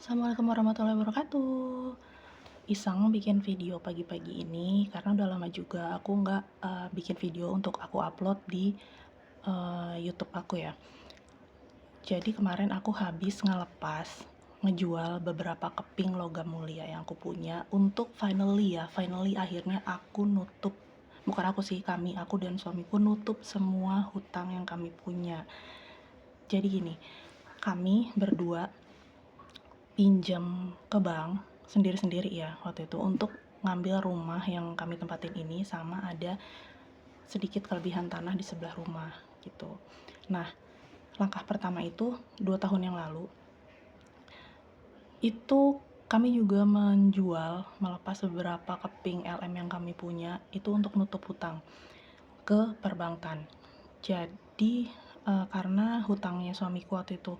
Assalamualaikum warahmatullahi wabarakatuh. Iseng bikin video pagi-pagi ini karena udah lama juga aku nggak bikin video untuk aku upload di YouTube aku ya. Jadi kemarin aku habis ngejual beberapa keping logam mulia yang aku punya untuk finally akhirnya aku nutup, bukan aku sih, aku dan suamiku nutup semua hutang yang kami punya. Jadi gini, kami berdua pinjam ke bank sendiri-sendiri ya waktu itu untuk ngambil rumah yang kami tempatin ini, sama ada sedikit kelebihan tanah di sebelah rumah gitu. Nah, langkah pertama itu 2 tahun yang lalu itu kami juga melepas beberapa keping LM yang kami punya itu untuk nutup hutang ke perbankan. Jadi karena hutangnya suamiku waktu itu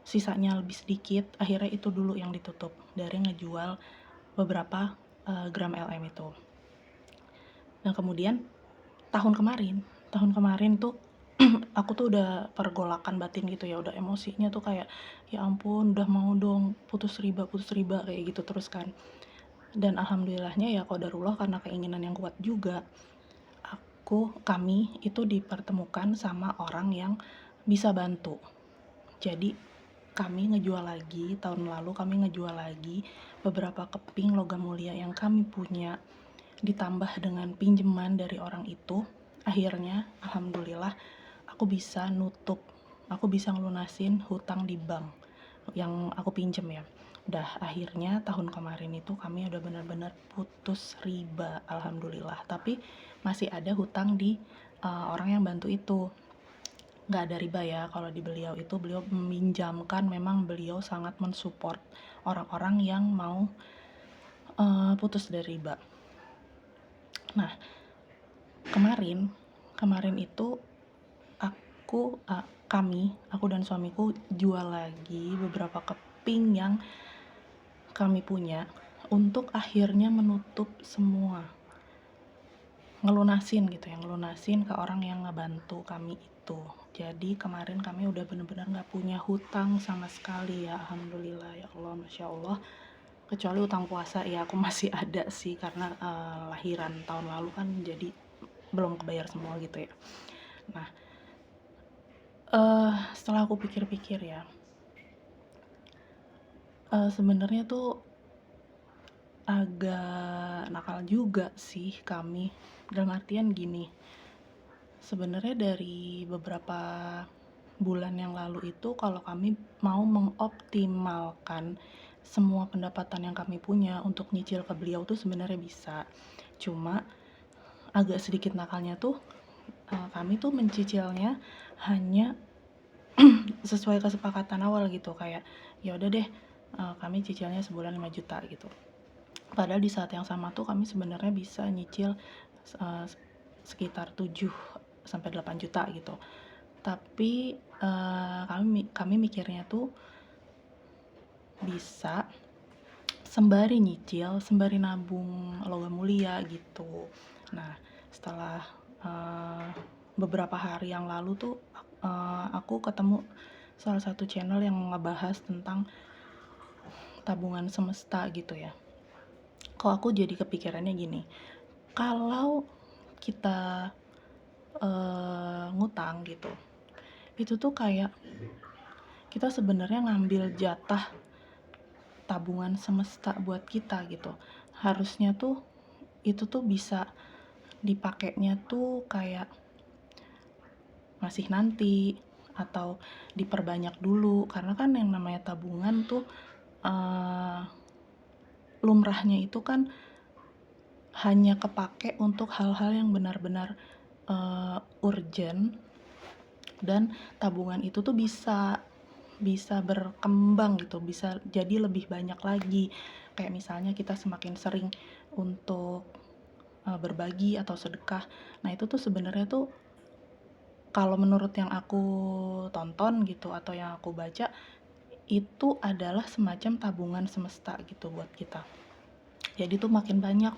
sisanya lebih sedikit, akhirnya itu dulu yang ditutup dari ngejual beberapa gram LM itu. Dan kemudian tahun kemarin tuh aku tuh udah pergolakan batin gitu ya, udah emosinya tuh kayak ya ampun udah mau dong putus riba kayak gitu terus kan. Dan alhamdulillahnya ya qadarullah, karena keinginan yang kuat juga, kami itu dipertemukan sama orang yang bisa bantu. Jadi tahun lalu kami ngejual lagi beberapa keping logam mulia yang kami punya, ditambah dengan pinjaman dari orang itu. Akhirnya alhamdulillah aku bisa ngelunasin hutang di bank yang aku pinjem ya. Udah, akhirnya tahun kemarin itu kami udah benar-benar putus riba alhamdulillah, tapi masih ada hutang di orang yang bantu itu. Nggak ada riba ya kalau di beliau itu, beliau meminjamkan, memang beliau sangat mensupport orang-orang yang mau putus dari riba. Nah, kemarin itu aku dan suamiku jual lagi beberapa keping yang kami punya untuk akhirnya menutup semua, ngelunasin ke orang yang ngebantu kami itu. Jadi kemarin kami udah bener-bener gak punya hutang sama sekali ya, alhamdulillah ya Allah, masya Allah. Kecuali utang puasa ya, aku masih ada sih karena lahiran tahun lalu kan, jadi belum kebayar semua gitu ya. Nah, setelah aku pikir-pikir ya, sebenarnya tuh agak nakal juga sih kami, dalam artian gini, sebenarnya dari beberapa bulan yang lalu itu kalau kami mau mengoptimalkan semua pendapatan yang kami punya untuk nyicil ke beliau tuh sebenarnya bisa. Cuma agak sedikit nakalnya tuh kami tuh mencicilnya hanya sesuai kesepakatan awal gitu, kayak ya udah deh kami cicilnya sebulan 5 juta gitu. Padahal di saat yang sama tuh kami sebenarnya bisa nyicil sekitar 7 sampai 8 juta gitu. Tapi kami mikirnya tuh bisa sembari nyicil, sembari nabung logam mulia gitu. Nah, setelah beberapa hari yang lalu tuh aku ketemu salah satu channel yang ngebahas tentang tabungan semesta gitu ya. Kok aku jadi kepikirannya gini, kalau kita ngutang gitu, itu tuh kayak kita sebenarnya ngambil jatah tabungan semesta buat kita gitu. Harusnya tuh itu tuh bisa dipakainya tuh kayak masih nanti atau diperbanyak dulu, karena kan yang namanya tabungan tuh lumrahnya itu kan hanya kepake untuk hal-hal yang benar-benar urgent, dan tabungan itu tuh bisa berkembang gitu, bisa jadi lebih banyak lagi. Kayak misalnya kita semakin sering untuk berbagi atau sedekah. Nah, itu tuh sebenarnya tuh kalau menurut yang aku tonton gitu atau yang aku baca, itu adalah semacam tabungan semesta gitu buat kita. Jadi tuh makin banyak.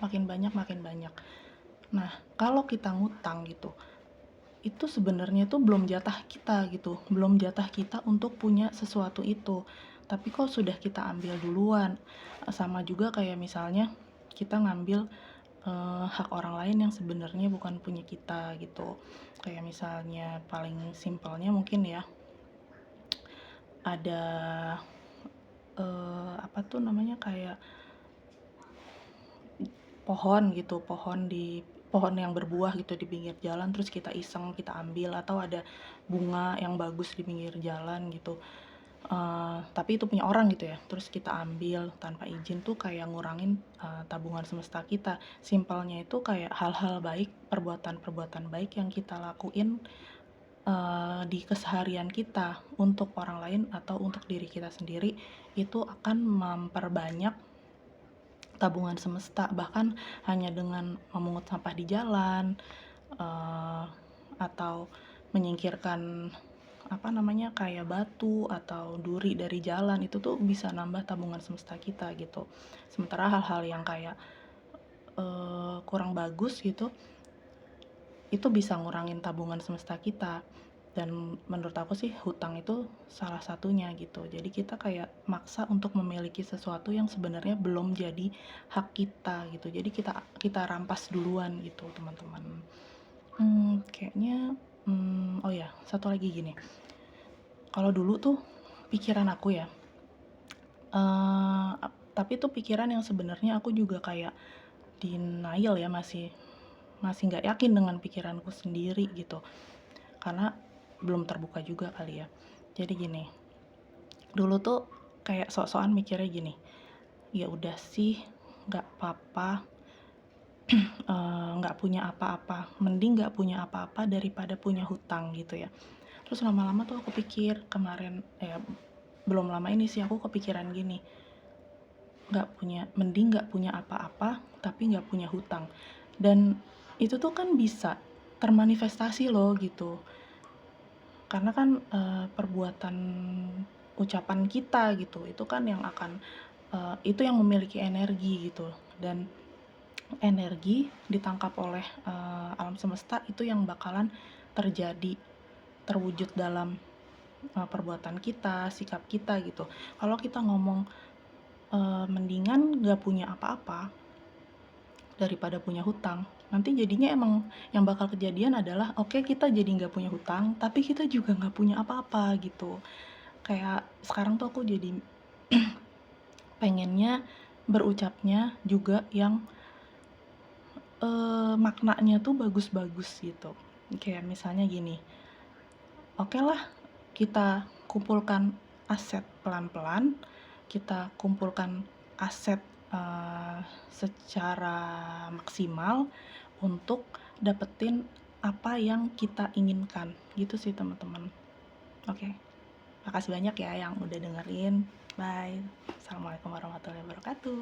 Nah, kalau kita ngutang gitu, itu sebenarnya tuh belum jatah kita gitu, belum jatah kita untuk punya sesuatu itu. tapi kok sudah kita ambil duluan. Sama juga kayak misalnya kita ngambil, hak orang lain yang sebenarnya bukan punya kita gitu. Kayak misalnya paling simpelnya mungkin ya, ada, apa tuh namanya, kayak pohon gitu, pohon yang berbuah gitu di pinggir jalan, terus kita iseng kita ambil, atau ada bunga yang bagus di pinggir jalan gitu, tapi itu punya orang gitu ya, terus kita ambil tanpa izin, tuh kayak ngurangin, tabungan semesta kita. Simpelnya itu kayak hal-hal baik, perbuatan-perbuatan baik yang kita lakuin, di keseharian kita untuk orang lain atau untuk diri kita sendiri, itu akan memperbanyak tabungan semesta. Bahkan hanya dengan memungut sampah di jalan, atau menyingkirkan apa namanya, kayak batu atau duri dari jalan, itu tuh bisa nambah tabungan semesta kita gitu. Sementara hal-hal yang kayak, kurang bagus gitu, itu bisa ngurangin tabungan semesta kita. Dan menurut aku sih hutang itu salah satunya gitu. Jadi kita kayak maksa untuk memiliki sesuatu yang sebenarnya belum jadi hak kita gitu. Jadi kita rampas duluan gitu, teman-teman. Kayaknya, oh ya, satu lagi gini. Kalau dulu tuh pikiran aku ya, tapi itu pikiran yang sebenarnya aku juga kayak denial ya, masih masih nggak yakin dengan pikiranku sendiri gitu. Karena belum terbuka juga kali ya. Jadi gini, dulu tuh kayak sok-sokan mikirnya gini, ya udah sih, nggak apa-apa, nggak punya apa-apa, mending nggak punya apa-apa daripada punya hutang gitu ya. Terus lama-lama tuh aku pikir kemarin, belum lama ini sih aku kepikiran gini, mending nggak punya apa-apa tapi nggak punya hutang. Dan itu tuh kan bisa termanifestasi loh gitu. Karena kan, perbuatan ucapan kita gitu, itu kan yang akan, itu yang memiliki energi gitu. Dan energi ditangkap oleh, alam semesta, itu yang bakalan terjadi, terwujud dalam, perbuatan kita, sikap kita gitu. Kalau kita ngomong, mendingan nggak punya apa-apa daripada punya hutang, nanti jadinya emang yang bakal kejadian adalah, oke, kita jadi nggak punya hutang, tapi kita juga nggak punya apa-apa gitu. Kayak sekarang tuh aku jadi pengennya berucapnya juga yang, maknanya tuh bagus-bagus gitu. Kayak misalnya gini, oke lah, kita kumpulkan aset pelan-pelan, kita kumpulkan aset, secara maksimal untuk dapetin apa yang kita inginkan, gitu sih teman-teman. Oke, makasih banyak ya yang udah dengerin. Bye. Assalamualaikum warahmatullahi wabarakatuh.